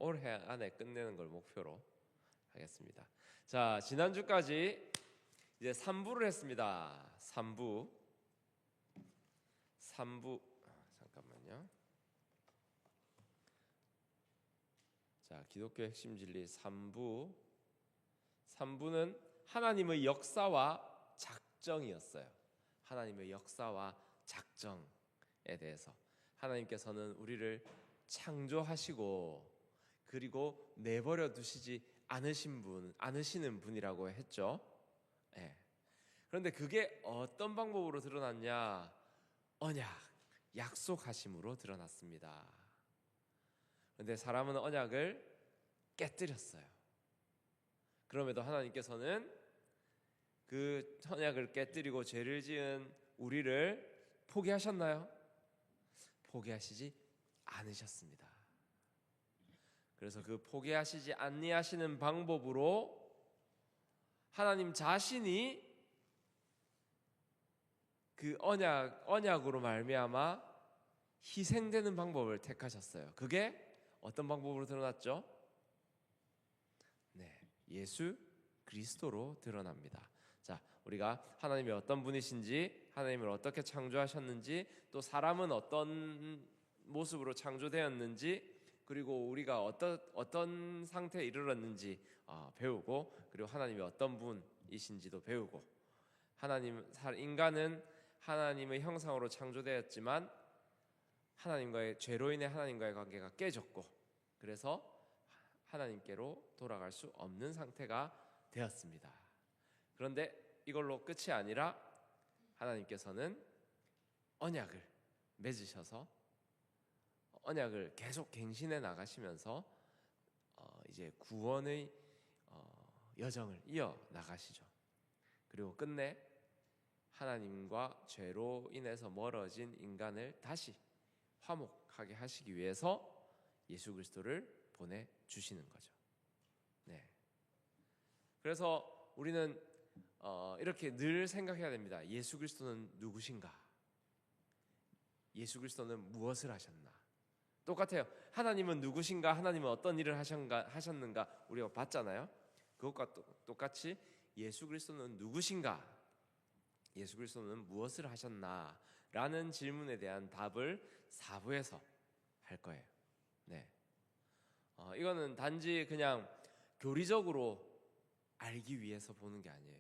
올해 안에 끝내는 걸 목표로 하겠습니다. 자, 지난주까지 이제 3부를 했습니다. 3부 잠깐만요. 자, 기독교 핵심 진리 3부는 하나님의 역사와 작정이었어요. 하나님의 역사와 작정에 대해서 하나님께서는 우리를 창조하시고 그리고 내버려 두시지 않으시는 분이라고 했죠. 네. 그런데 그게 어떤 방법으로 드러났냐? 언약, 약속하심으로 드러났습니다. 그런데 사람은 언약을 깨뜨렸어요. 그럼에도 하나님께서는 그 언약을 깨뜨리고 죄를 지은 우리를 포기하셨나요? 포기하시지 않으셨습니다. 그래서 그 포기하시지 아니하시는 방법으로 하나님 자신이 그 언약으로 말미암아 희생되는 방법을 택하셨어요. 그게 어떤 방법으로 드러났죠? 네, 예수 그리스도로 드러납니다. 자, 우리가 하나님이 어떤 분이신지, 하나님을 어떻게 창조하셨는지, 또 사람은 어떤 모습으로 창조되었는지, 그리고 우리가 어떤 상태에 이르렀는지 배우고, 그리고 하나님이 어떤 분이신지도 배우고, 인간은 하나님의 형상으로 창조되었지만 하나님과의 죄로 인해 하나님과의 관계가 깨졌고, 그래서 하나님께로 돌아갈 수 없는 상태가 되었습니다. 그런데 이걸로 끝이 아니라 하나님께서는 언약을 맺으셔서 언약을 계속 갱신해 나가시면서 이제 구원의 여정을 이어 나가시죠. 그리고 끝내 하나님과 죄로 인해서 멀어진 인간을 다시 화목하게 하시기 위해서 예수 그리스도를 보내주시는 거죠. 네. 그래서 우리는 이렇게 늘 생각해야 됩니다. 예수 그리스도는 누구신가? 예수 그리스도는 무엇을 하셨나? 똑같아요. 하나님은 누구신가? 하나님은 어떤 일을 하셨는가? 우리가 봤잖아요. 그것과 똑같이 예수 그리스도는 누구신가? 예수 그리스도는 무엇을 하셨나? 라는 질문에 대한 답을 4부에서 할 거예요. 네. 이거는 단지 그냥 교리적으로 알기 위해서 보는 게 아니에요.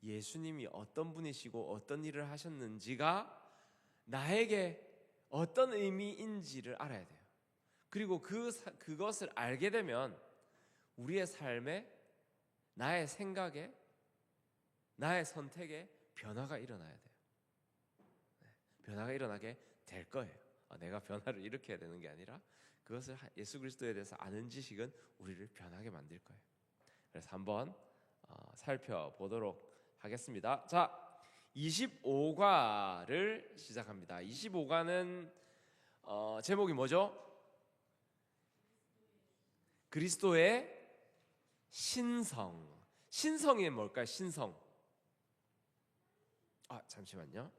예수님이 어떤 분이시고 어떤 일을 하셨는지가 나에게 어떤 의미인지를 알아야 돼요. 그리고 그것을 알게 되면 우리의 삶에, 나의 생각에, 나의 선택에 변화가 일어나야 돼요. 네, 변화가 일어나게 될 거예요. 내가 변화를 일으켜야 되는 게 아니라 그것을 예수 그리스도에 대해서 아는 지식은 우리를 변하게 만들 거예요. 그래서 한번 살펴보도록 하겠습니다. 자, 25과를 시작합니다. 25과는 제목이 뭐죠? 그리스도의 신성. 신성이 뭘까요? 신성. 잠시만요.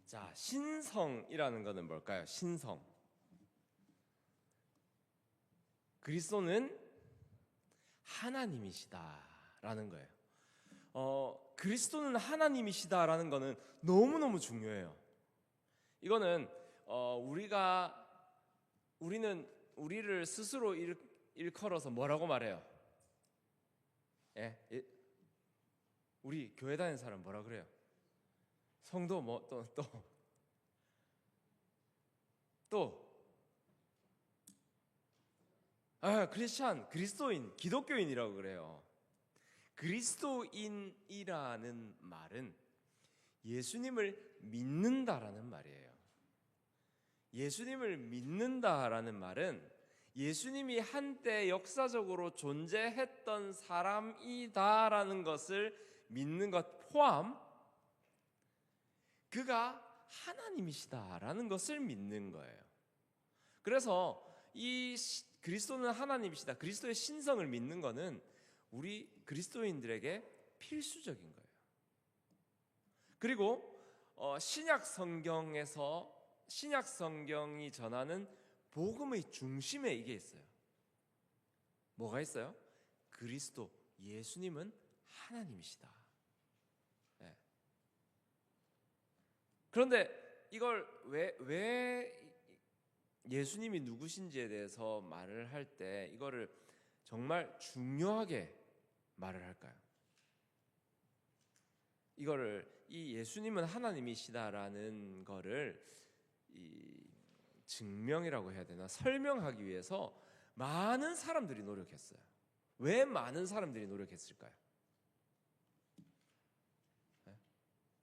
자, 신성이라는 것은 뭘까요? 신성. 그리스도는 하나님이시다라는 거예요. 그리스도는 하나님이시다라는 것은 너무너무 중요해요. 이거는 우리는 우리를 스스로 일컬어서 뭐라고 말해요? 우리 교회 다니는 사람 뭐라 그래요? 성도 크리스찬, 그리스도인, 기독교인이라고 그래요. 그리스도인이라는 말은 예수님을 믿는다라는 말이에요. 예수님을 믿는다라는 말은 예수님이 한때 역사적으로 존재했던 사람이다라는 것을 믿는 것 포함, 그가 하나님이시다라는 것을 믿는 거예요. 그래서 이 그리스도는 하나님이시다, 그리스도의 신성을 믿는 것은 우리 그리스도인들에게 필수적인 거예요. 그리고 신약 성경이 전하는 복음의 중심에 이게 있어요. 뭐가 있어요? 그리스도, 예수님은 하나님이시다. 네. 그런데 이걸 왜 예수님이 누구신지에 대해서 말을 할 때 이거를 정말 중요하게 말을 할까요? 이 예수님은 하나님이시다라는 거를 이 증명이라고 해야 되나, 설명하기 위해서 많은 사람들이 노력했어요. 왜 많은 사람들이 노력했을까요? 네?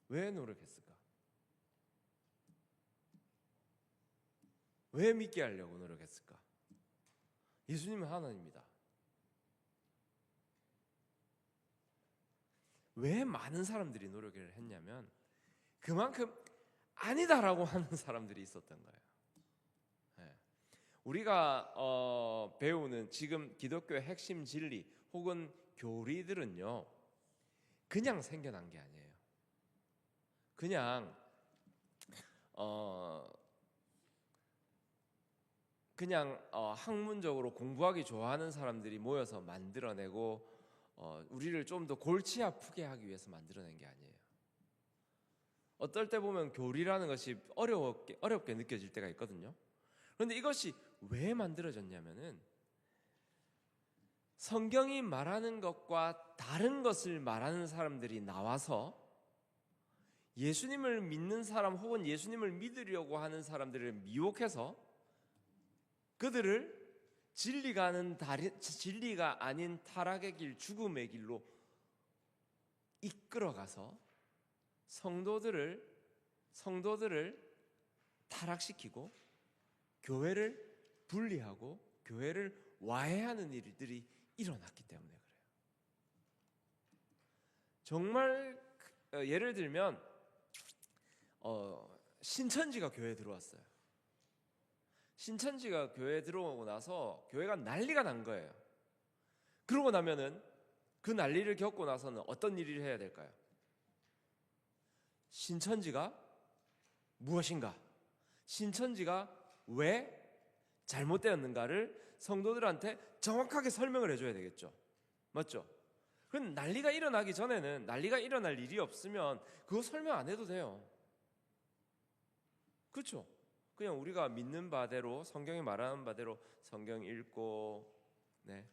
왜 노력했을까? 왜 믿게 하려고 노력했을까? 예수님은 하나님입니다. 왜 많은 사람들이 노력을 했냐면 그만큼 아니다라고 하는 사람들이 있었던 거예요. 네. 우리가 배우는 지금 기독교의 핵심 진리 혹은 교리들은요, 그냥 생겨난 게 아니에요. 그냥 학문적으로 공부하기 좋아하는 사람들이 모여서 만들어내고 우리를 좀 더 골치 아프게 하기 위해서 만들어낸 게 아니에요. 어떨 때 보면 교리라는 것이 어렵게 느껴질 때가 있거든요. 그런데 이것이 왜 만들어졌냐면은 성경이 말하는 것과 다른 것을 말하는 사람들이 나와서 예수님을 믿는 사람 혹은 예수님을 믿으려고 하는 사람들을 미혹해서 그들을 진리가 아닌 타락의 길, 죽음의 길로 이끌어가서 성도들을 타락시키고 교회를 분리하고 교회를 와해하는 일들이 일어났기 때문에 그래요. 정말 예를 들면 신천지가 교회에 들어왔어요. 신천지가 교회에 들어오고 나서 교회가 난리가 난 거예요. 그러고 나면은 그 난리를 겪고 나서는 어떤 일을 해야 될까요? 신천지가 무엇인가? 신천지가 왜 잘못되었는가를 성도들한테 정확하게 설명을 해줘야 되겠죠. 맞죠? 그럼 난리가 일어나기 전에는, 난리가 일어날 일이 없으면 그거 설명 안 해도 돼요. 그렇죠? 그냥 우리가 믿는 바대로, 성경이 말하는 바대로 성경 읽고, 네,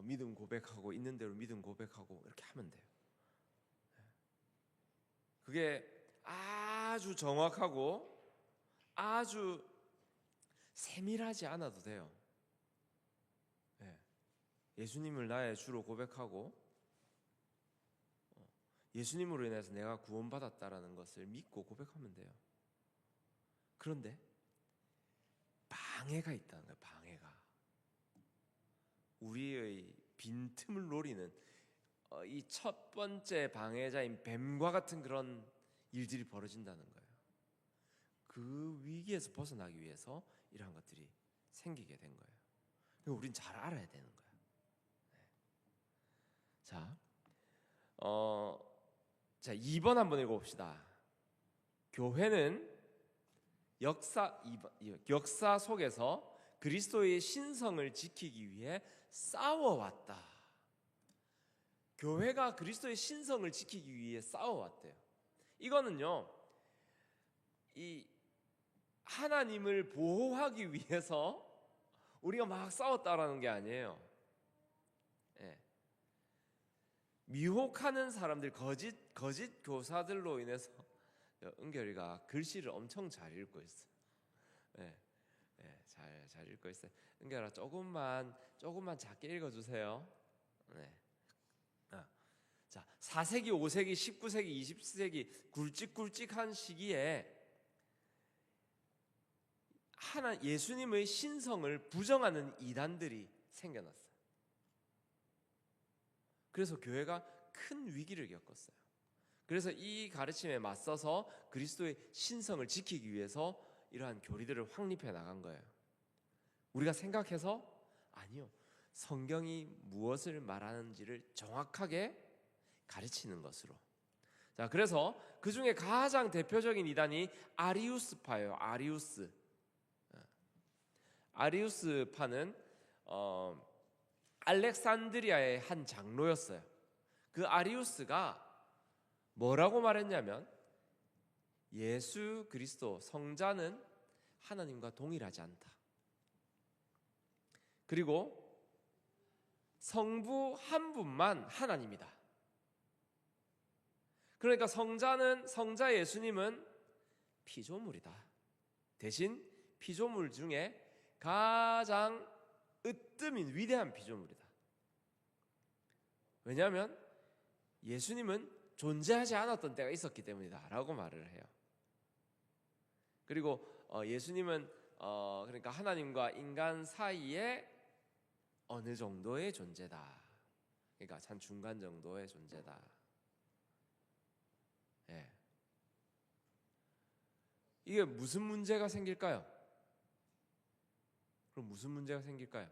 믿음 고백하고, 있는 대로 믿음 고백하고 이렇게 하면 돼요. 그게 아주 정확하고 아주 세밀하지 않아도 돼요. 네. 예수님을 나의 주로 고백하고 예수님으로 인해서 내가 구원받았다라는 것을 믿고 고백하면 돼요. 그런데 방해가 있다는 거예요. 방해가. 우리의 빈틈을 노리는 이 첫 번째 방해자인 뱀과 같은 그런 일들이 벌어진다는 거예요. 그 위기에서 벗어나기 위해서 이러한 것들이 생기게 된 거예요. 그리고 우린 잘 알아야 되는 거예요. 네. 자, 2번 한번 읽어봅시다. 교회는 역사 속에서 그리스도의 신성을 지키기 위해 싸워왔다. 교회가 그리스도의 신성을 지키기 위해 싸워왔대요. 이거는요, 이 하나님을 보호하기 위해서 우리가 막 싸웠다라는 게 아니에요. 네. 미혹하는 사람들, 거짓 교사들로 인해서 은결이가 글씨를 엄청 잘 읽고 있어요. 네. 네, 잘 읽고 있어요. 은결아, 조금만 작게 읽어주세요. 네. 자, 4세기, 5세기, 19세기, 20세기 굵직굵직한 시기에 예수님의 신성을 부정하는 이단들이 생겨났어요. 그래서 교회가 큰 위기를 겪었어요. 그래서 이 가르침에 맞서서 그리스도의 신성을 지키기 위해서 이러한 교리들을 확립해 나간 거예요. 우리가 생각해서 아니요, 성경이 무엇을 말하는지를 정확하게 가르치는 것으로. 자, 그래서 그 중에 가장 대표적인 이단이 아리우스파예요. 아리우스파는 알렉산드리아의 한 장로였어요. 그 아리우스가 뭐라고 말했냐면 예수 그리스도 성자는 하나님과 동일하지 않다. 그리고 성부 한 분만 하나님이다. 그러니까 성자 예수님은 피조물이다. 대신 피조물 중에 가장 으뜸인 위대한 피조물이다. 왜냐하면 예수님은 존재하지 않았던 때가 있었기 때문이다 라고 말을 해요. 그리고 예수님은 그러니까 하나님과 인간 사이에 어느 정도의 존재다. 그러니까 한 중간 정도의 존재다. 예. 이게 무슨 문제가 생길까요? 그럼 무슨 문제가 생길까요?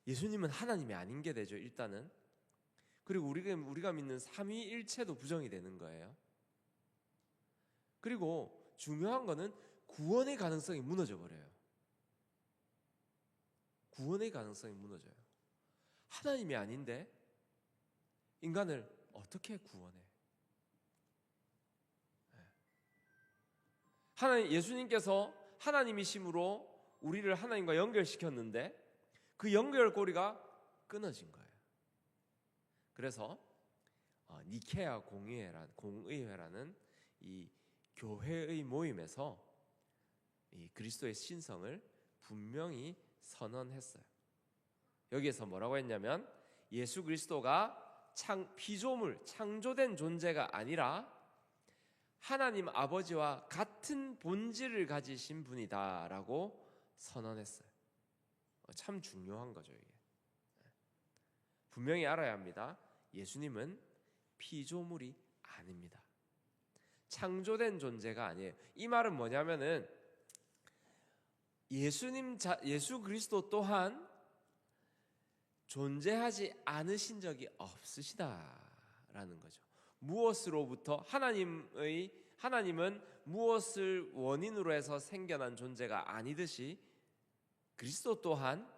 예수님은 하나님이 아닌 게 되죠, 일단은. 그리고 우리가 믿는 삼위일체도 부정이 되는 거예요. 그리고 중요한 거는 구원의 가능성이 무너져 버려요. 구원의 가능성이 무너져요. 하나님이 아닌데 인간을 어떻게 구원해? 예수님께서 하나님이심으로 우리를 하나님과 연결시켰는데 그 연결고리가 끊어진 거예요. 그래서 니케아 공의회라는 이 교회의 모임에서 이 그리스도의 신성을 분명히 선언했어요. 여기에서 뭐라고 했냐면 예수 그리스도가 피조물, 창조된 존재가 아니라 하나님 아버지와 같은 본질을 가지신 분이다라고 선언했어요. 참 중요한 거죠, 이게. 분명히 알아야 합니다. 예수님은 피조물이 아닙니다. 창조된 존재가 아니에요. 이 말은 뭐냐면은 예수 그리스도 또한 존재하지 않으신 적이 없으시다라는 거죠. 무엇으로부터 하나님은 무엇을 원인으로 해서 생겨난 존재가 아니듯이 그리스도 또한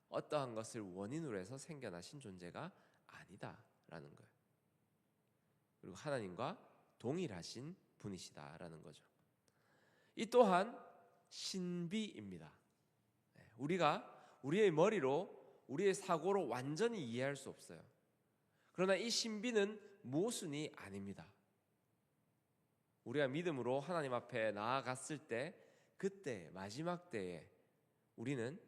어떠한 것을 원인으로 해서 생겨나신 존재가 아니다라는 거예요. 그리고 하나님과 동일하신 분이시다라는 거죠. 이 또한 신비입니다. 우리가 우리의 머리로, 우리의 사고로 완전히 이해할 수 없어요. 그러나 이 신비는 모순이 아닙니다. 우리가 믿음으로 하나님 앞에 나아갔을 때, 그때 마지막 때에 우리는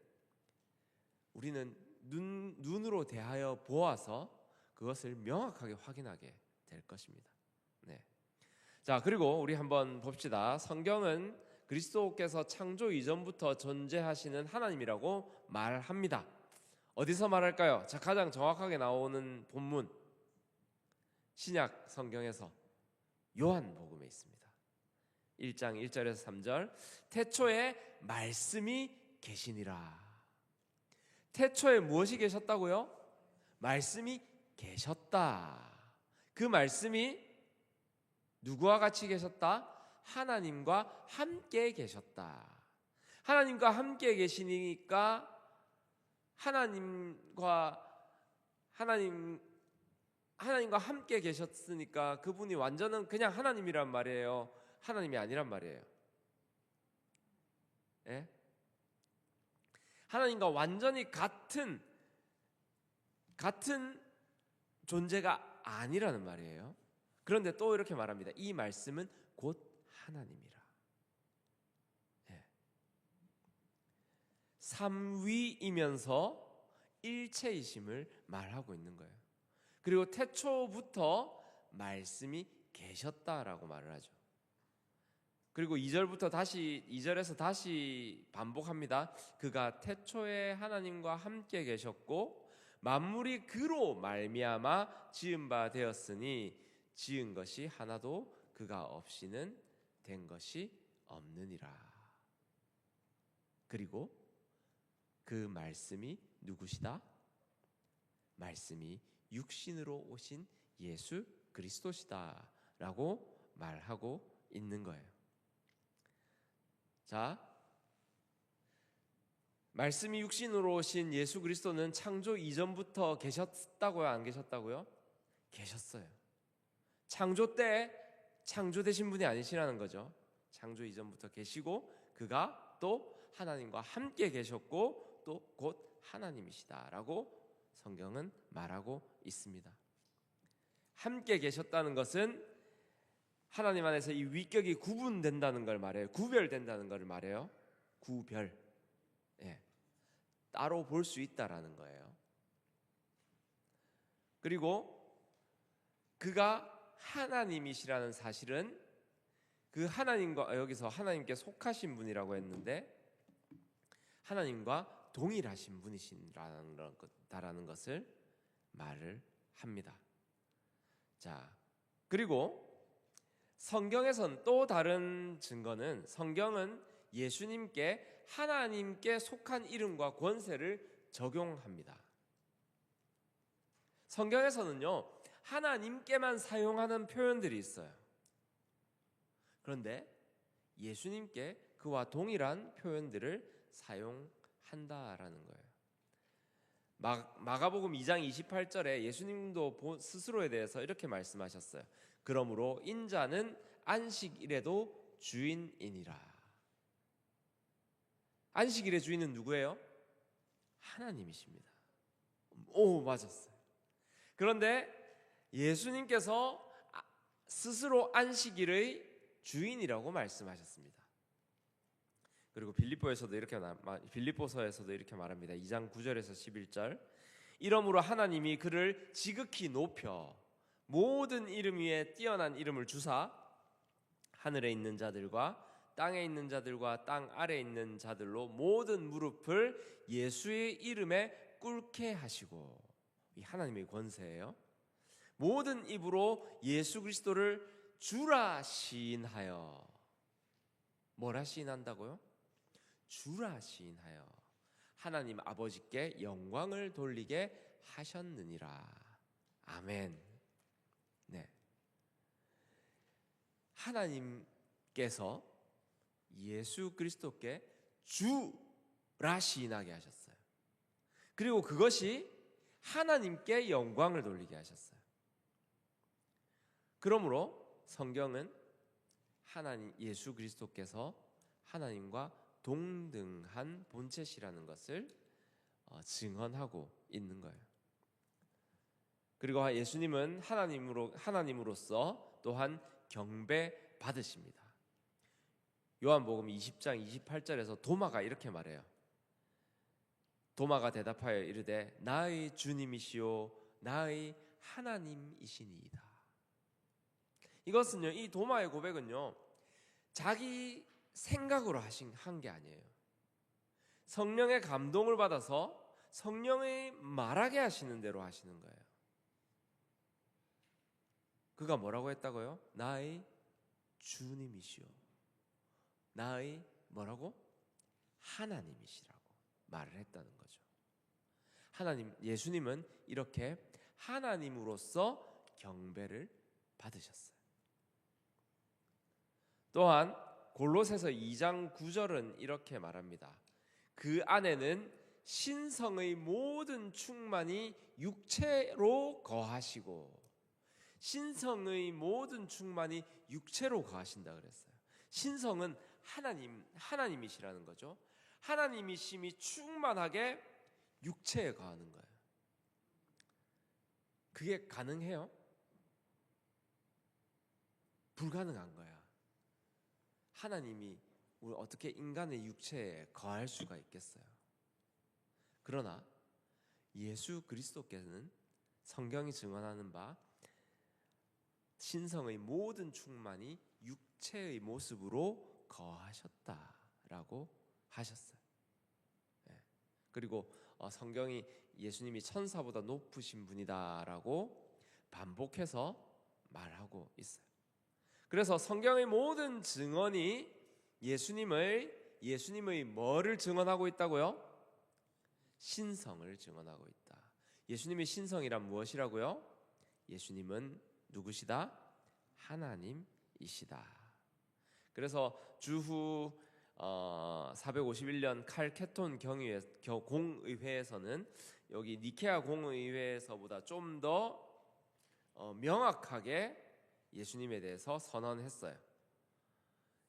눈으로 대하여 보아서 그것을 명확하게 확인하게 될 것입니다. 네. 자, 그리고 우리 한번 봅시다. 성경은 그리스도께서 창조 이전부터 존재하시는 하나님이라고 말합니다. 어디서 말할까요? 자, 가장 정확하게 나오는 본문, 신약 성경에서 요한복음에 있습니다. 1장 1절에서 3절. 태초에 말씀이 계시니라. 태초에 무엇이 계셨다고요? 말씀이 계셨다. 그 말씀이 누구와 같이 계셨다? 하나님과 함께 계셨다. 하나님과 함께 계시니까 하나님과 함께 계셨으니까 그분이 완전한 그냥 하나님이란 말이에요. 하나님이 아니란 말이에요. 예? 하나님과 완전히 같은 존재가 아니라는 말이에요. 그런데 또 이렇게 말합니다. 이 말씀은 곧 하나님이라. 예. 삼위이면서 일체이심을 말하고 있는 거예요. 그리고 태초부터 말씀이 계셨다라고 말을 하죠. 그리고 2절에서 다시 반복합니다. 그가 태초에 하나님과 함께 계셨고 만물이 그로 말미암아 지은 바 되었으니 지은 것이 하나도 그가 없이는 된 것이 없느니라. 그리고 그 말씀이 누구시다? 말씀이 육신으로 오신 예수 그리스도시다 라고 말하고 있는 거예요. 자, 말씀이 육신으로 오신 예수 그리스도는 창조 이전부터 계셨다고요? 안 계셨다고요? 계셨어요. 창조 때 창조되신 분이 아니시라는 거죠. 창조 이전부터 계시고 그가 또 하나님과 함께 계셨고 또 곧 하나님이시다라고 성경은 말하고 있습니다. 함께 계셨다는 것은 하나님 안에서 이 위격이 구분된다는 걸 말해요. 구별된다는 걸 말해요. 구별. 예. 따로 볼 수 있다라는 거예요. 그리고 그가 하나님이시라는 사실은 그 하나님과 여기서 하나님께 속하신 분이라고 했는데 하나님과 동일하신 분이시라는 것을 말을 합니다. 자, 그리고 성경에선 또 다른 증거는 성경은 예수님께 하나님께 속한 이름과 권세를 적용합니다. 성경에서는요, 하나님께만 사용하는 표현들이 있어요. 그런데 예수님께 그와 동일한 표현들을 사용한다라는 거예요. 마가복음 2장 28절에 예수님도 스스로에 대해서 이렇게 말씀하셨어요. 그러므로 인자는 안식일에도 주인이니라. 안식일의 주인은 누구예요? 하나님이십니다. 오, 맞았어요. 그런데 예수님께서 스스로 안식일의 주인이라고 말씀하셨습니다. 그리고 빌립보서에서도 이렇게 말합니다. 2장 9절에서 11절. 이러므로 하나님이 그를 지극히 높여 모든 이름 위에 뛰어난 이름을 주사 하늘에 있는 자들과 땅에 있는 자들과 땅 아래에 있는 자들로 모든 무릎을 예수의 이름에 꿇게 하시고, 이 하나님의 권세예요. 모든 입으로 예수 그리스도를 주라 시인하여. 뭐라 시인한다고요? 주라 시인하여 하나님 아버지께 영광을 돌리게 하셨느니라. 아멘. 네. 하나님께서 예수 그리스도께 주라 시인하게 하셨어요. 그리고 그것이 하나님께 영광을 돌리게 하셨어요. 그러므로 성경은 예수 그리스도께서 하나님과 동등한 본체시라는 것을 증언하고 있는 거예요. 그리고 예수님은 하나님으로서 또한 경배 받으십니다. 요한복음 20장 28절에서 도마가 이렇게 말해요. 도마가 대답하여 이르되 나의 주님이시요 나의 하나님이시니이다. 이것은요, 이 도마의 고백은요, 자기 생각으로 한 게 아니에요. 성령의 감동을 받아서 성령이 말하게 하시는 대로 하시는 거예요. 그가 뭐라고 했다고요? 나의 주님이시오. 나의 뭐라고? 하나님이시라고 말을 했다는 거죠. 예수님은 이렇게 하나님으로서 경배를 받으셨어요. 또한 골로새서 2장 9절은 이렇게 말합니다. 그 안에는 신성의 모든 충만이 육체로 거하시고, 신성의 모든 충만이 육체로 거하신다 그랬어요. 신성은 하나님이시라는 거죠. 하나님이심이 충만하게 육체에 거하는 거예요. 그게 가능해요? 불가능한 거야. 하나님이 어떻게 인간의 육체에 거할 수가 있겠어요? 그러나 예수 그리스도께서는 성경이 증언하는 바 신성의 모든 충만이 육체의 모습으로 거하셨다라고 하셨어요. 예. 그리고 성경이 예수님이 천사보다 높으신 분이다라고 반복해서 말하고 있어요. 그래서 성경의 모든 증언이 예수님의 뭐를 증언하고 있다고요? 신성을 증언하고 있다. 예수님의 신성이란 무엇이라고요? 예수님은 누구시다? 하나님이시다. 그래서 주후 451년 칼케톤 공의회에서는 여기 니케아 공의회에서보다 좀 더 명확하게 예수님에 대해서 선언했어요.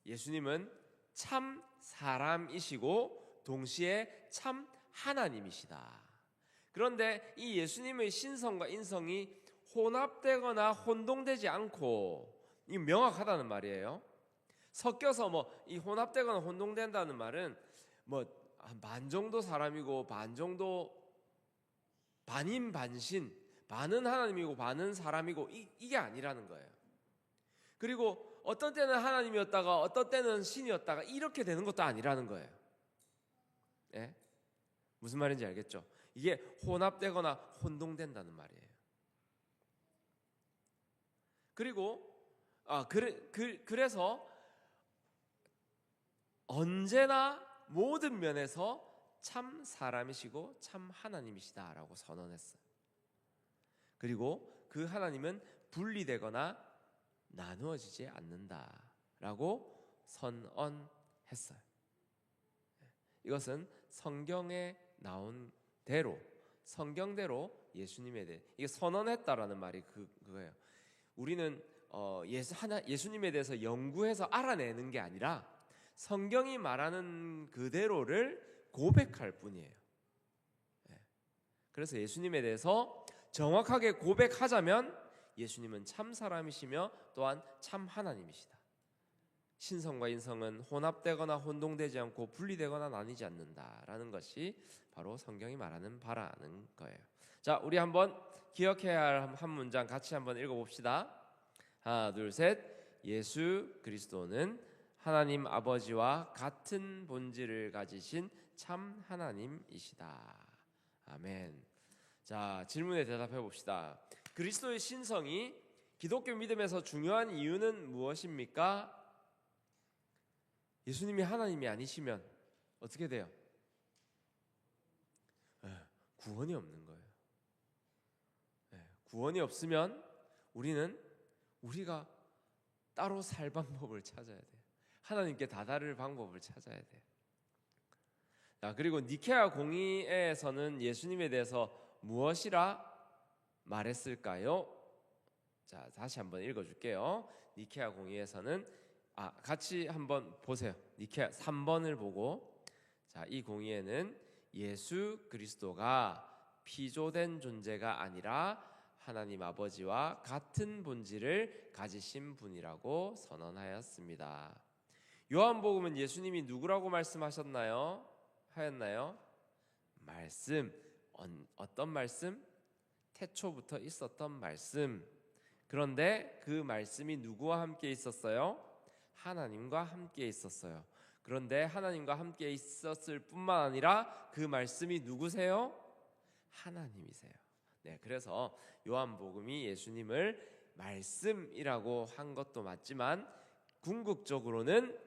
예수님은 참 사람이시고 동시에 참 하나님이시다. 그런데 이 예수님의 신성과 인성이 혼합되거나 혼동되지 않고 이 명확하다는 말이에요. 섞여서 이 혼합되거나 혼동된다는 말은 반 정도 사람이고 반 정도 반인 반신, 반은 하나님이고 반은 사람이고 이게 아니라는 거예요. 그리고 어떤 때는 하나님이었다가 어떤 때는 신이었다가 이렇게 되는 것도 아니라는 거예요. 예? 무슨 말인지 알겠죠? 이게 혼합되거나 혼동된다는 말이에요. 그리고 그래서 언제나 모든 면에서 참 사람이시고 참 하나님이시다라고 선언했어요. 그리고 그 하나님은 분리되거나 나누어지지 않는다라고 선언했어요. 이것은 성경에 나온 대로, 성경대로 예수님에 대해 이게 선언했다라는 말이 그거예요. 우리는 예수님에 대해서 연구해서 알아내는 게 아니라 성경이 말하는 그대로를 고백할 뿐이에요. 그래서 예수님에 대해서 정확하게 고백하자면 예수님은 참 사람이시며 또한 참 하나님이시다. 신성과 인성은 혼합되거나 혼동되지 않고 분리되거나 나뉘지 않는다라는 것이 바로 성경이 말하는 바라는 거예요. 자, 우리 한번 기억해야 할 한 문장 같이 한번 읽어봅시다. 하나, 둘, 셋. 예수 그리스도는 하나님 아버지와 같은 본질을 가지신 참 하나님이시다. 아멘. 자, 질문에 대답해 봅시다. 그리스도의 신성이 기독교 믿음에서 중요한 이유는 무엇입니까? 예수님이 하나님이 아니시면 어떻게 돼요? 구원이 없는 거예요. 구원이 없으면 우리가 따로 살 방법을 찾아야 돼요. 하나님께 다다를 방법을 찾아야 돼요. 자, 그리고 니케아 공의회에서는 예수님에 대해서 무엇이라 말했을까요? 자, 다시 한번 읽어줄게요. 니케아 공의회에서는 같이 한번 보세요. 니케아 3번을 보고, 자, 이 공의회는 예수 그리스도가 피조된 존재가 아니라 하나님 아버지와 같은 본질을 가지신 분이라고 선언하였습니다. 요한복음은 예수님이 누구라고 말씀하셨나요? 하였나요? 말씀. 어떤 말씀? 태초부터 있었던 말씀. 그런데 그 말씀이 누구와 함께 있었어요? 하나님과 함께 있었어요. 그런데 하나님과 함께 있었을 뿐만 아니라 그 말씀이 누구세요? 하나님이세요. 네, 그래서 요한복음이 예수님을 말씀이라고 한 것도 맞지만 궁극적으로는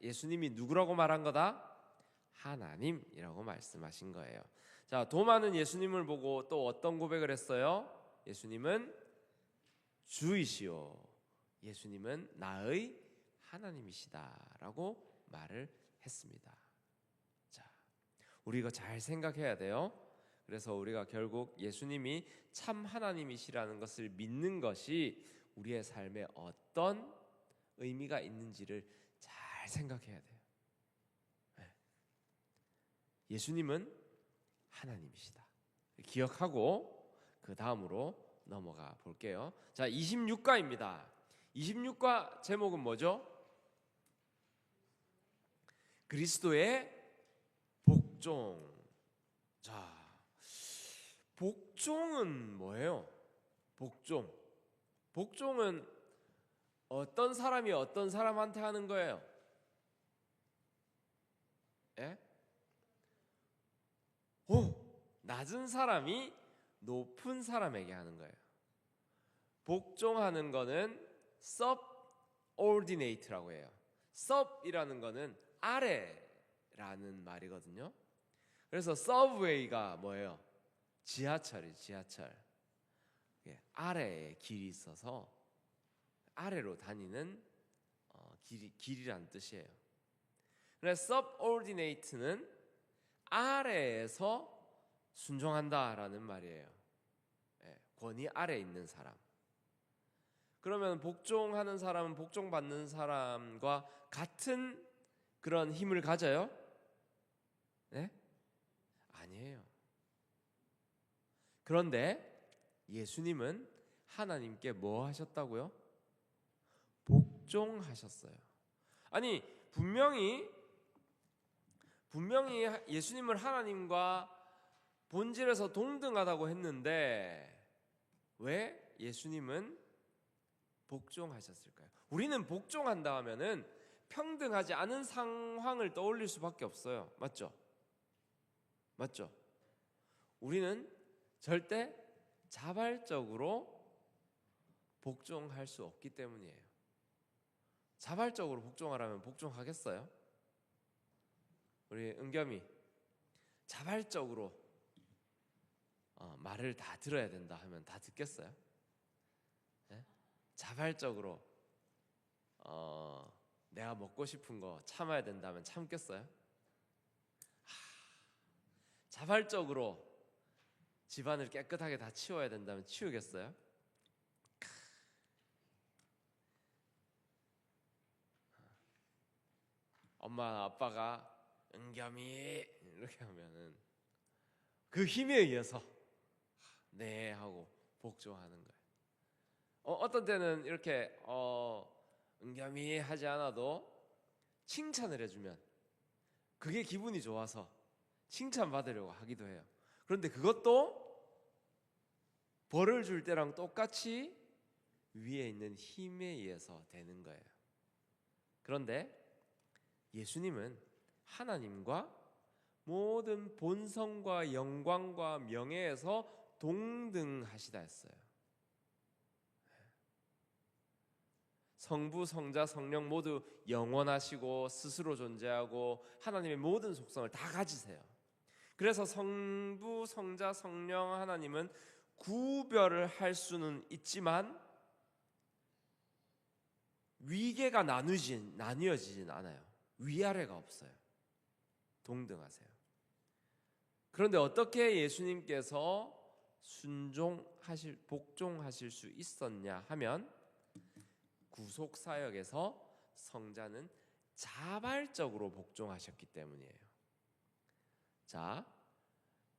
예수님이 누구라고 말한 거다? 하나님이라고 말씀하신 거예요. 자, 도마는 예수님을 보고 또 어떤 고백을 했어요? 예수님은 주이시오. 예수님은 나의 하나님이시다라고 말을 했습니다. 자, 우리 이거 잘 생각해야 돼요. 그래서 우리가 결국 예수님이 참 하나님이시라는 것을 믿는 것이 우리의 삶에 어떤 의미가 있는지를 잘 생각해야 돼요. 예수님은 하나님이시다. 기억하고 그 다음으로 넘어가 볼게요. 자, 26과입니다. 26과 제목은 뭐죠? 그리스도의 복종. 자, 복종은 뭐예요? 복종은 어떤 사람이 어떤 사람한테 하는 거예요? 예? 낮은 사람이 높은 사람에게 하는 거예요. 복종하는 거는 subordinate라고 해요. sub이라는 거는 아래라는 말이거든요. 그래서 subway가 뭐예요? 지하철이 지하철. 아래에 길이 있어서 아래로 다니는 길이란 뜻이에요. 그래서 subordinate는 아래에서 순종한다라는 말이에요. 권위 아래에 있는 사람. 그러면 복종하는 사람은 복종받는 사람과 같은 그런 힘을 가져요? 네? 아니에요. 그런데 예수님은 하나님께 뭐 하셨다고요? 복종하셨어요. 아니 분명히 예수님을 하나님과 본질에서 동등하다고 했는데 왜 예수님은 복종하셨을까요? 우리는 복종한다 하면은 평등하지 않은 상황을 떠올릴 수밖에 없어요. 맞죠? 맞죠? 우리는 절대 자발적으로 복종할 수 없기 때문이에요. 자발적으로 복종하라면 복종하겠어요? 우리 은겸이 자발적으로 말을 다 들어야 된다 하면 다 듣겠어요? 네? 자발적으로 내가 먹고 싶은 거 참아야 된다면 참겠어요? 자발적으로 집안을 깨끗하게 다 치워야 된다면 치우겠어요? 엄마 아빠가 은겸이 이렇게 하면은 그 힘에 의해서 네 하고 복종하는 거예요. 어떤 때는 이렇게 은겸이 하지 않아도 칭찬을 해주면 그게 기분이 좋아서 칭찬받으려고 하기도 해요. 그런데 그것도 벌을 줄 때랑 똑같이 위에 있는 힘에 의해서 되는 거예요. 그런데 예수님은 하나님과 모든 본성과 영광과 명예에서 동등하시다 했어요. 성부, 성자, 성령 모두 영원하시고 스스로 존재하고 하나님의 모든 속성을 다 가지세요. 그래서 성부, 성자, 성령 하나님은 구별을 할 수는 있지만 위계가 나뉘어지진 않아요. 위아래가 없어요. 동등하세요. 그런데 어떻게 예수님께서 복종하실 수 있었냐 하면 구속사역에서 성자는 자발적으로 복종하셨기 때문이에요. 자,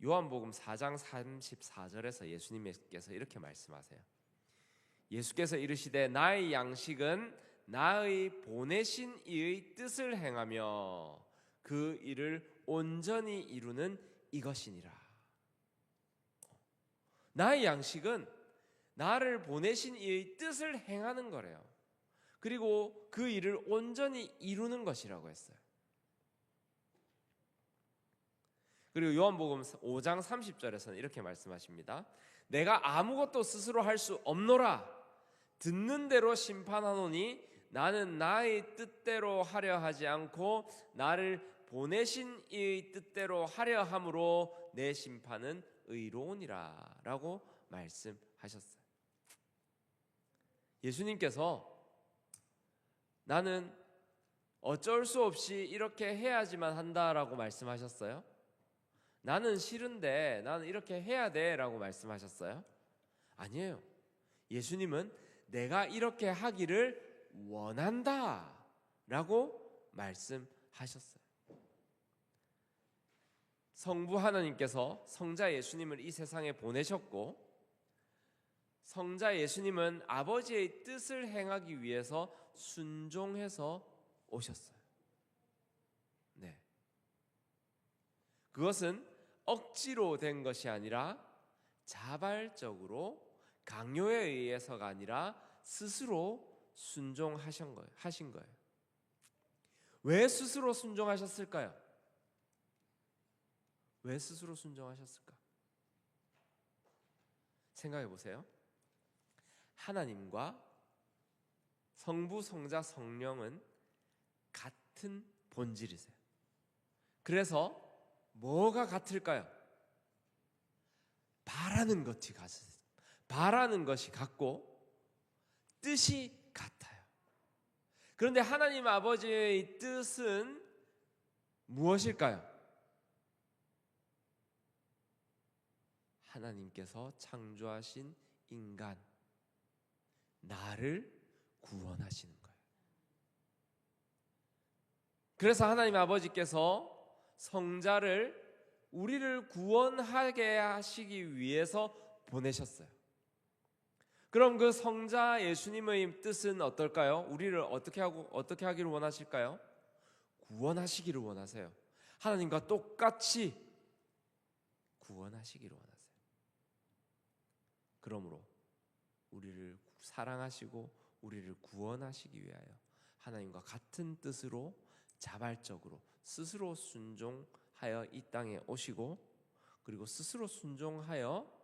요한복음 4장 34절에서 예수님께서 이렇게 말씀하세요. 예수께서 이르시되 나의 양식은 나의 보내신 이의 뜻을 행하며 그 일을 온전히 이루는 이것이니라. 나의 양식은 나를 보내신 이의 뜻을 행하는 거래요. 그리고 그 일을 온전히 이루는 것이라고 했어요. 그리고 요한복음 5장 30절에서는 이렇게 말씀하십니다. 내가 아무것도 스스로 할 수 없노라. 듣는 대로 심판하노니 나는 나의 뜻대로 하려 하지 않고 나를 보내신 이의 뜻대로 하려 함으로 내 심판은 의로우니라 라고 말씀하셨어요. 예수님께서 나는 어쩔 수 없이 이렇게 해야지만 한다라고 말씀하셨어요? 나는 싫은데 나는 이렇게 해야 돼 라고 말씀하셨어요? 아니에요. 예수님은 내가 이렇게 하기를 원한다 라고 말씀하셨어요. 성부 하나님께서 성자 예수님을 이 세상에 보내셨고 성자 예수님은 아버지의 뜻을 행하기 위해서 순종해서 오셨어요. 네. 그것은 억지로 된 것이 아니라 자발적으로 강요에 의해서가 아니라 스스로 순종하신 거예요. 왜 스스로 순종하셨을까요? 왜 스스로 순종하셨을까? 생각해 보세요. 하나님과 성부, 성자, 성령은 같은 본질이세요. 그래서 뭐가 같을까요? 바라는 것이 같고 뜻이 같아요. 그런데 하나님 아버지의 뜻은 무엇일까요? 하나님께서 창조하신 인간, 나를 구원하시는 거예요. 그래서 하나님 아버지께서 성자를 우리를 구원하게 하시기 위해서 보내셨어요. 그럼 그 성자 예수님의 뜻은 어떨까요? 우리를 어떻게 하기를 원하실까요? 구원하시기를 원하세요. 하나님과 똑같이 구원하시기를 원하세요. 그러므로 우리를 사랑하시고 우리를 구원하시기 위하여 하나님과 같은 뜻으로 자발적으로 스스로 순종하여 이 땅에 오시고, 그리고 스스로 순종하여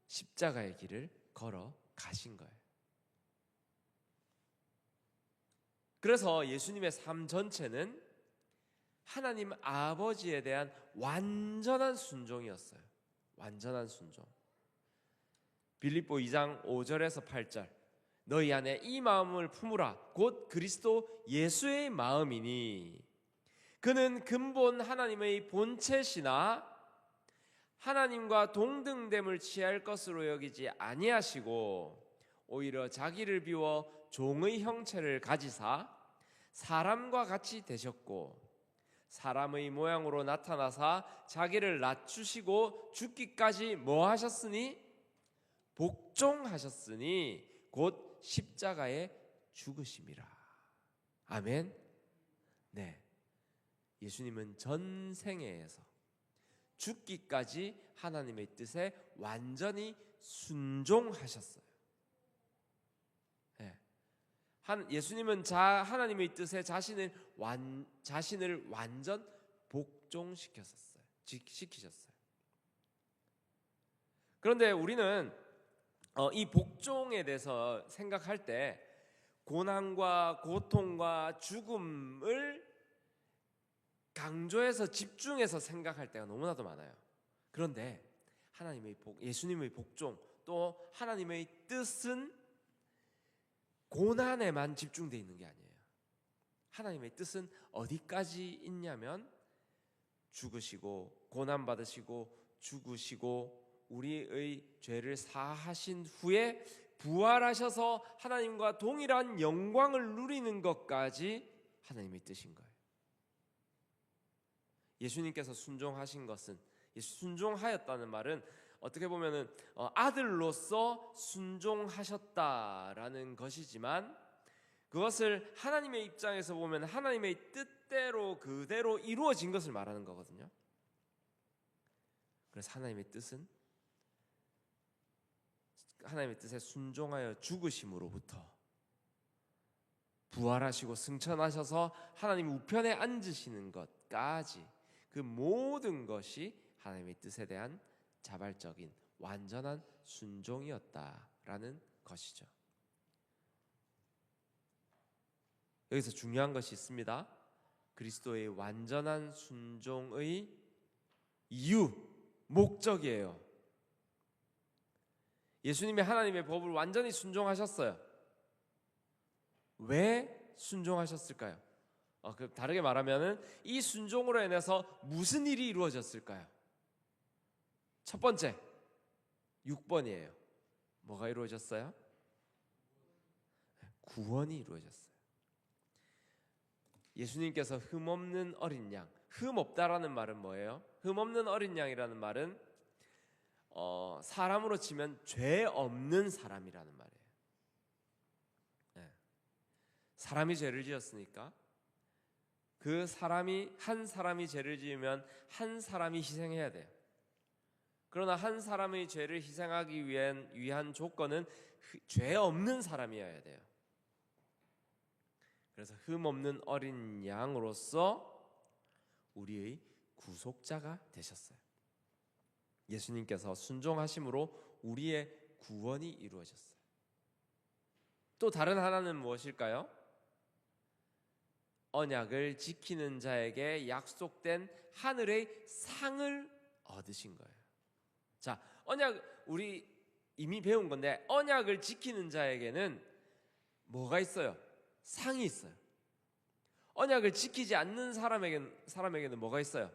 십자가의 길을 걸어 가신 거예요. 그래서 예수님의 삶 전체는 하나님 아버지에 대한 완전한 순종이었어요. 완전한 순종. 빌립보 2장 5절에서 8절, 너희 안에 이 마음을 품으라 곧 그리스도 예수의 마음이니 그는 근본 하나님의 본체시나 하나님과 동등됨을 취할 것으로 여기지 아니하시고 오히려 자기를 비워 종의 형체를 가지사 사람과 같이 되셨고 사람의 모양으로 나타나사 자기를 낮추시고 죽기까지 뭐 하셨으니? 복종하셨으니 곧 십자가에 죽으심이라. 아멘. 네, 예수님은 전생애에서 죽기까지 하나님의 뜻에 완전히 순종하셨어요. 네. 예수님은 하나님의 뜻에 자신을 완전 복종시키셨어요. 그런데 우리는 이 복종에 대해서 생각할 때 고난과 고통과 죽음을 강조해서 집중해서 생각할 때가 너무나도 많아요. 그런데 예수님의 복종 또 하나님의 뜻은 고난에만 집중되어 있는 게 아니에요. 하나님의 뜻은 어디까지 있냐면 죽으시고 고난받으시고 죽으시고 우리의 죄를 사하신 후에 부활하셔서 하나님과 동일한 영광을 누리는 것까지 하나님의 뜻인 거예요. 예수님께서 순종하신 것은, 순종하였다는 말은 어떻게 보면은 아들로서 순종하셨다라는 것이지만, 그것을 하나님의 입장에서 보면 하나님의 뜻대로 그대로 이루어진 것을 말하는 거거든요. 그래서 하나님의 뜻에 순종하여 죽으심으로부터 부활하시고 승천하셔서 하나님 우편에 앉으시는 것까지, 그 모든 것이 하나님의 뜻에 대한 자발적인 완전한 순종이었다라는 것이죠. 여기서 중요한 것이 있습니다. 그리스도의 완전한 순종의 이유, 목적이에요. 예수님이 하나님의 법을 완전히 순종하셨어요. 왜 순종하셨을까요? 다르게 말하면 이 순종으로 인해서 무슨 일이 이루어졌을까요? 첫 번째, 6번이에요. 뭐가 이루어졌어요? 구원이 이루어졌어요. 예수님께서 흠없는 어린 양, 흠없다라는 말은 뭐예요? 흠없는 어린 양이라는 말은 사람으로 치면 죄 없는 사람이라는 말이에요. 네. 사람이 죄를 지었으니까 한 사람이 죄를 지으면 한 사람이 희생해야 돼요. 그러나 한 사람의 죄를 희생하기 위한 조건은 죄 없는 사람이어야 돼요. 그래서 흠 없는 어린 양으로서 우리의 구속자가 되셨어요. 예수님께서 순종하심으로 우리의 구원이 이루어졌어요. 또 다른 하나는 무엇일까요? 언약을 지키는 자에게 약속된 하늘의 상을 얻으신 거예요. 자, 언약 우리 이미 배운 건데 언약을 지키는 자에게는 뭐가 있어요? 상이 있어요. 언약을 지키지 않는 사람에게는 뭐가 있어요?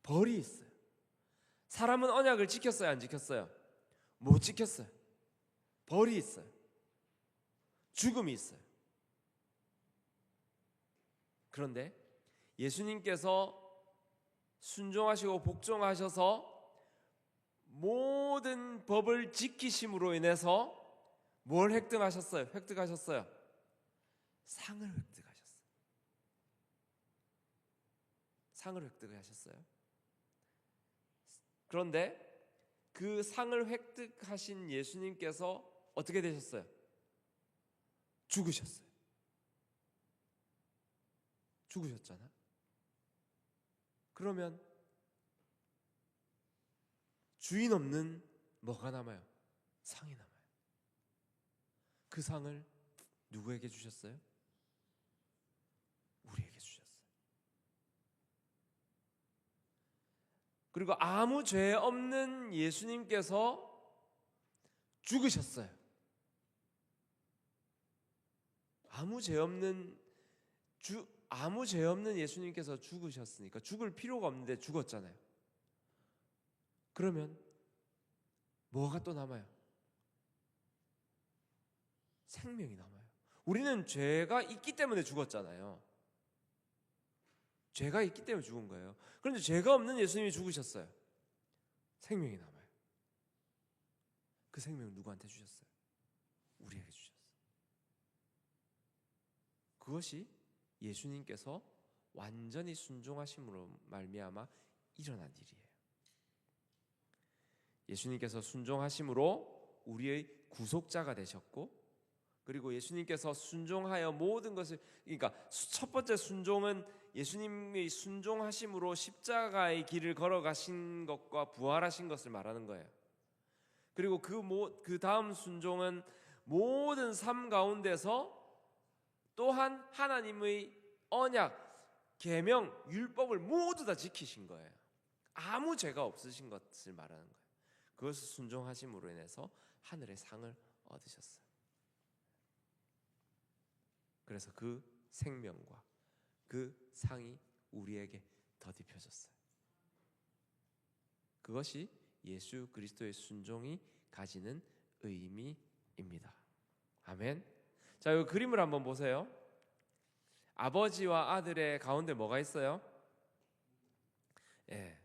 벌이 있어요. 사람은 언약을 지켰어요, 안 지켰어요? 못 지켰어요. 벌이 있어요. 죽음이 있어요. 그런데 예수님께서 순종하시고 복종하셔서 모든 법을 지키심으로 인해서 뭘 획득하셨어요? 상을 획득하셨어요. 상을 획득하셨어요. 그런데 그 상을 획득하신 예수님께서 어떻게 되셨어요? 죽으셨어요. 죽으셨잖아. 그러면 주인 없는 뭐가 남아요? 상이 남아요. 그 상을 누구에게 주셨어요? 우리에게 주셨어요. 그리고 아무 죄 없는 예수님께서 죽으셨어요. 아무 죄 없는 예수님께서 죽으셨으니까 죽을 필요가 없는데 죽었잖아요. 그러면 뭐가 또 남아요? 생명이 남아요. 우리는 죄가 있기 때문에 죽었잖아요. 죄가 있기 때문에 죽은 거예요. 그런데 죄가 없는 예수님이 죽으셨어요. 생명이 남아요. 그 생명을 누구한테 주셨어요? 우리에게 주셨어요. 그것이 예수님께서 완전히 순종하심으로 말미암아 일어난 일이에요. 예수님께서 순종하심으로 우리의 구속자가 되셨고, 그리고 예수님께서 순종하여 모든 것을, 그러니까 첫 번째 순종은 예수님의 순종하심으로 십자가의 길을 걸어가신 것과 부활하신 것을 말하는 거예요. 그리고 그 다음 순종은 모든 삶 가운데서 또한 하나님의 언약, 계명, 율법을 모두 다 지키신 거예요. 아무 죄가 없으신 것을 말하는 거예요. 그것을 순종하심으로 인해서 하늘의 상을 얻으셨어요. 그래서 그 생명과 그 상이 우리에게 덧입혀졌어요. 그것이 예수 그리스도의 순종이 가지는 의미입니다. 아멘. 자, 이 그림을 한번 보세요. 아버지와 아들의 가운데 뭐가 있어요? 예,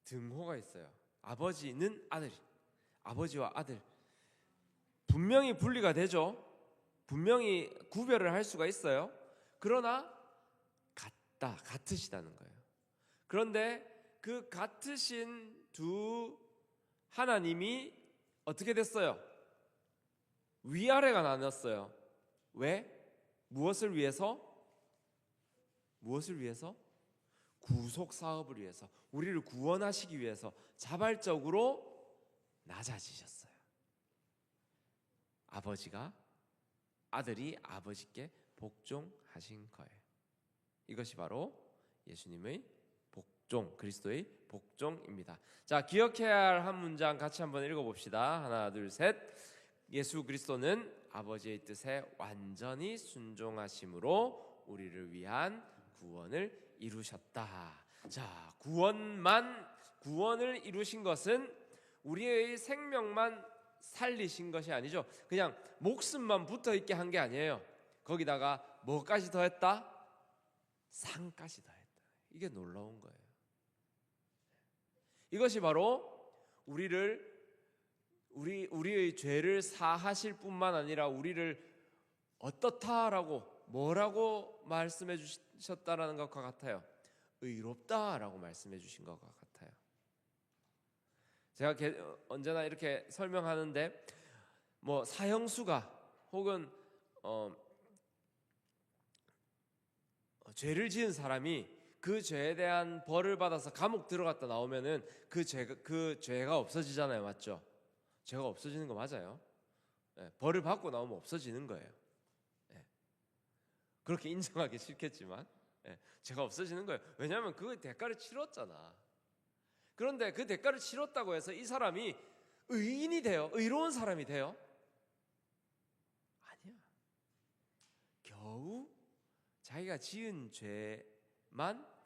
등호가 있어요. 아버지는 아들, 아버지와 아들. 분명히 분리가 되죠. 분명히 구별을 할 수가 있어요. 그러나 같으시다는 거예요. 그런데 그 같으신 두 하나님이 어떻게 됐어요? 위아래가 나눴어요. 왜? 무엇을 위해서? 구속 사업을 위해서, 우리를 구원하시기 위해서 자발적으로 낮아지셨어요. 아들이 아버지께 복종하신 거예요. 이것이 바로 예수님의 복종, 그리스도의 복종입니다. 자, 기억해야 할 한 문장 같이 한번 읽어봅시다. 하나, 둘, 셋. 예수 그리스도는 아버지의 뜻에 완전히 순종하심으로 우리를 위한 구원을 이루셨다. 자, 구원을 이루신 것은 우리의 생명만 살리신 것이 아니죠. 그냥 목숨만 붙어 있게 한 게 아니에요. 거기다가 뭐까지 더했다? 상까지 더했다. 이게 놀라운 거예요. 이것이 바로 우리의 죄를 사하실 뿐만 아니라 우리를 어떻다라고 뭐라고 말씀해 주셨다라는 것과 같아요. 의롭다라고 말씀해 주신 것과 같아요. 제가 언제나 이렇게 설명하는데, 뭐 사형수가 혹은 죄를 지은 사람이 그 그 죄에 대한 벌을 받아서 감옥 들어갔다 나오면은 그 죄가 없어지잖아요, 맞죠? 죄가 없어지는 거 맞아요. 예, 벌을 받고 나오면 없어지는 거예요. 예, 그렇게 인정하기 싫겠지만 예, 죄가 없어지는 거예요. 왜냐하면 그 대가를 치렀잖아. 그런데 그 대가를 치렀다고 해서 이 사람이 의인이 돼요? 의로운 사람이 돼요? 아니야. 겨우 자기가 지은 죄만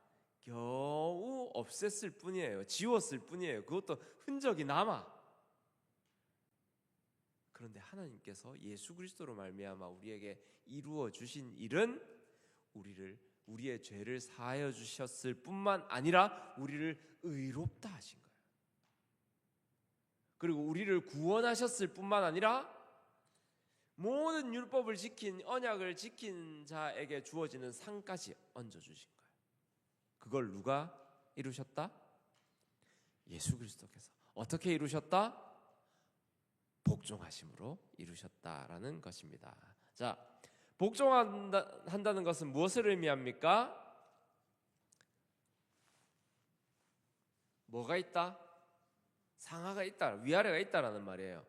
겨우 없앴을 뿐이에요. 지웠을 뿐이에요. 그것도 흔적이 남아. 그런데 하나님께서 예수 그리스도로 말미암아 우리에게 이루어 주신 일은 우리의 죄를 사하여 주셨을 뿐만 아니라 우리를 의롭다 하신 거예요. 그리고 우리를 구원하셨을 뿐만 아니라 모든 율법을 지킨, 언약을 지킨 자에게 주어지는 상까지 얹어주신 거예요. 그걸 누가 이루셨다? 예수 그리스도께서. 어떻게 이루셨다? 복종하심으로 이루셨다라는 것입니다. 자, 복종한다는 것은 무엇을 의미합니까? 뭐가 있다? 상하가 있다, 위아래가 있다라는 말이에요.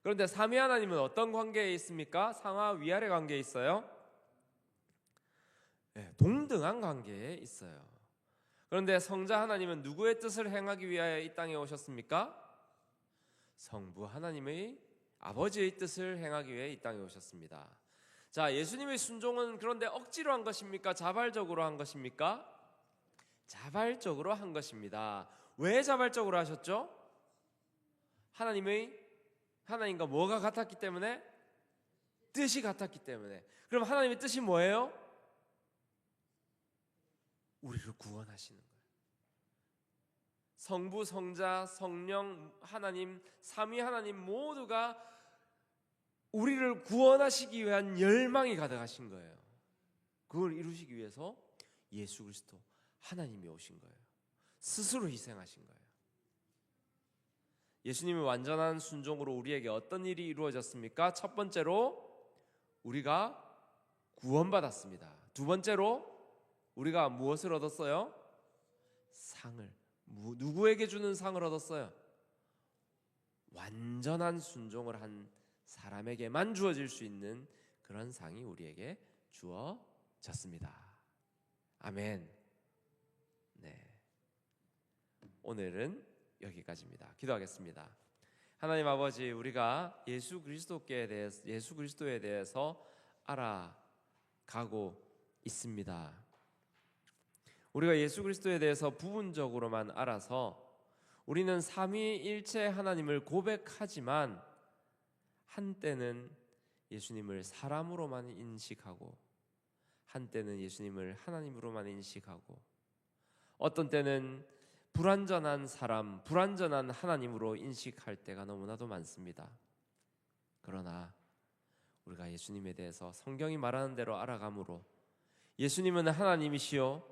그런데 삼위 하나님은 어떤 관계에 있습니까? 상하 위아래 관계에 있어요? 네, 동등한 관계에 있어요. 그런데 성자 하나님은 누구의 뜻을 행하기 위하여 이 땅에 오셨습니까? 성부 하나님의 아버지의 뜻을 행하기 위해 이 땅에 오셨습니다. 자, 예수님의 순종은 그런데 억지로 한 것입니까? 자발적으로 한 것입니까? 자발적으로 한 것입니다. 왜 자발적으로 하셨죠? 하나님과 뭐가 같았기 때문에? 뜻이 같았기 때문에. 그럼 하나님의 뜻이 뭐예요? 우리를 구원하시는 거예요. 성부, 성자, 성령, 하나님, 삼위 하나님 모두가 우리를 구원하시기 위한 열망이 가득하신 거예요. 그걸 이루시기 위해서 예수 그리스도 하나님이 오신 거예요. 스스로 희생하신 거예요. 예수님의 완전한 순종으로 우리에게 어떤 일이 이루어졌습니까? 첫 번째로 우리가 구원받았습니다. 두 번째로 우리가 무엇을 얻었어요? 상을. 누구에게 주는 상을 얻었어요? 완전한 순종을 한 사람에게만 주어질 수 있는 그런 상이 우리에게 주어졌습니다. 아멘. 네. 오늘은 여기까지입니다. 기도하겠습니다. 하나님 아버지, 우리가 예수 그리스도에 대해서 알아가고 있습니다. 우리가 예수 그리스도에 대해서 부분적으로만 알아서 우리는 삼위일체 하나님을 고백하지만 한때는 예수님을 사람으로만 인식하고 한때는 예수님을 하나님으로만 인식하고 어떤 때는 불완전한 사람, 불완전한 하나님으로 인식할 때가 너무나도 많습니다. 그러나 우리가 예수님에 대해서 성경이 말하는 대로 알아감으로 예수님은 하나님이시요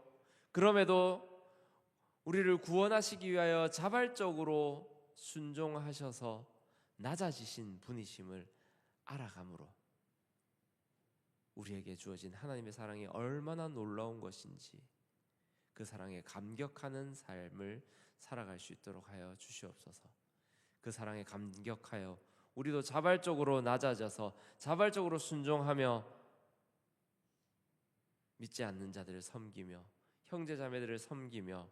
그럼에도 우리를 구원하시기 위하여 자발적으로 순종하셔서 낮아지신 분이심을 알아감으로 우리에게 주어진 하나님의 사랑이 얼마나 놀라운 것인지 그 사랑에 감격하는 삶을 살아갈 수 있도록 하여 주시옵소서. 그 사랑에 감격하여 우리도 자발적으로 낮아져서 자발적으로 순종하며 믿지 않는 자들을 섬기며 형제 자매들을 섬기며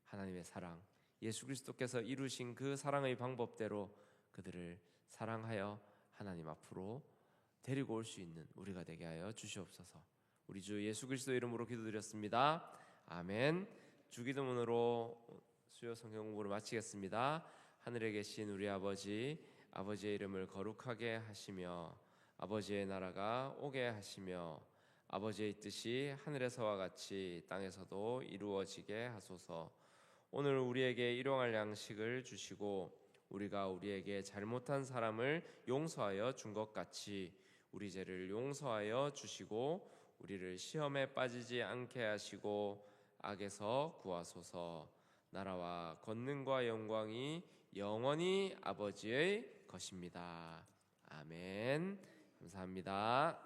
하나님의 사랑, 예수 그리스도께서 이루신 그 사랑의 방법대로 그들을 사랑하여 하나님 앞으로 데리고 올 수 있는 우리가 되게 하여 주시옵소서. 우리 주 예수 그리스도 이름으로 기도드렸습니다. 아멘. 주기도문으로 수요 성경 공부를 마치겠습니다. 하늘에 계신 우리 아버지, 아버지의 이름을 거룩하게 하시며 아버지의 나라가 오게 하시며 아버지의 뜻이 하늘에서와 같이 땅에서도 이루어지게 하소서. 오늘 우리에게 일용할 양식을 주시고 우리가 우리에게 잘못한 사람을 용서하여 준 것 같이 우리 죄를 용서하여 주시고 우리를 시험에 빠지지 않게 하시고 악에서 구하소서. 나라와 권능과 영광이 영원히 아버지의 것입니다. 아멘. 감사합니다.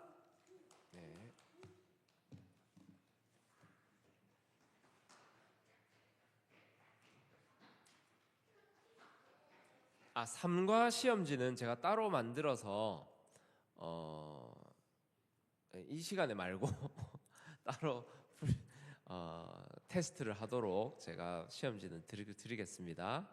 네. 삶과 시험지는 제가 따로 만들어서 이 시간에 말고 따로 테스트를 하도록 제가 시험지는 드리겠습니다.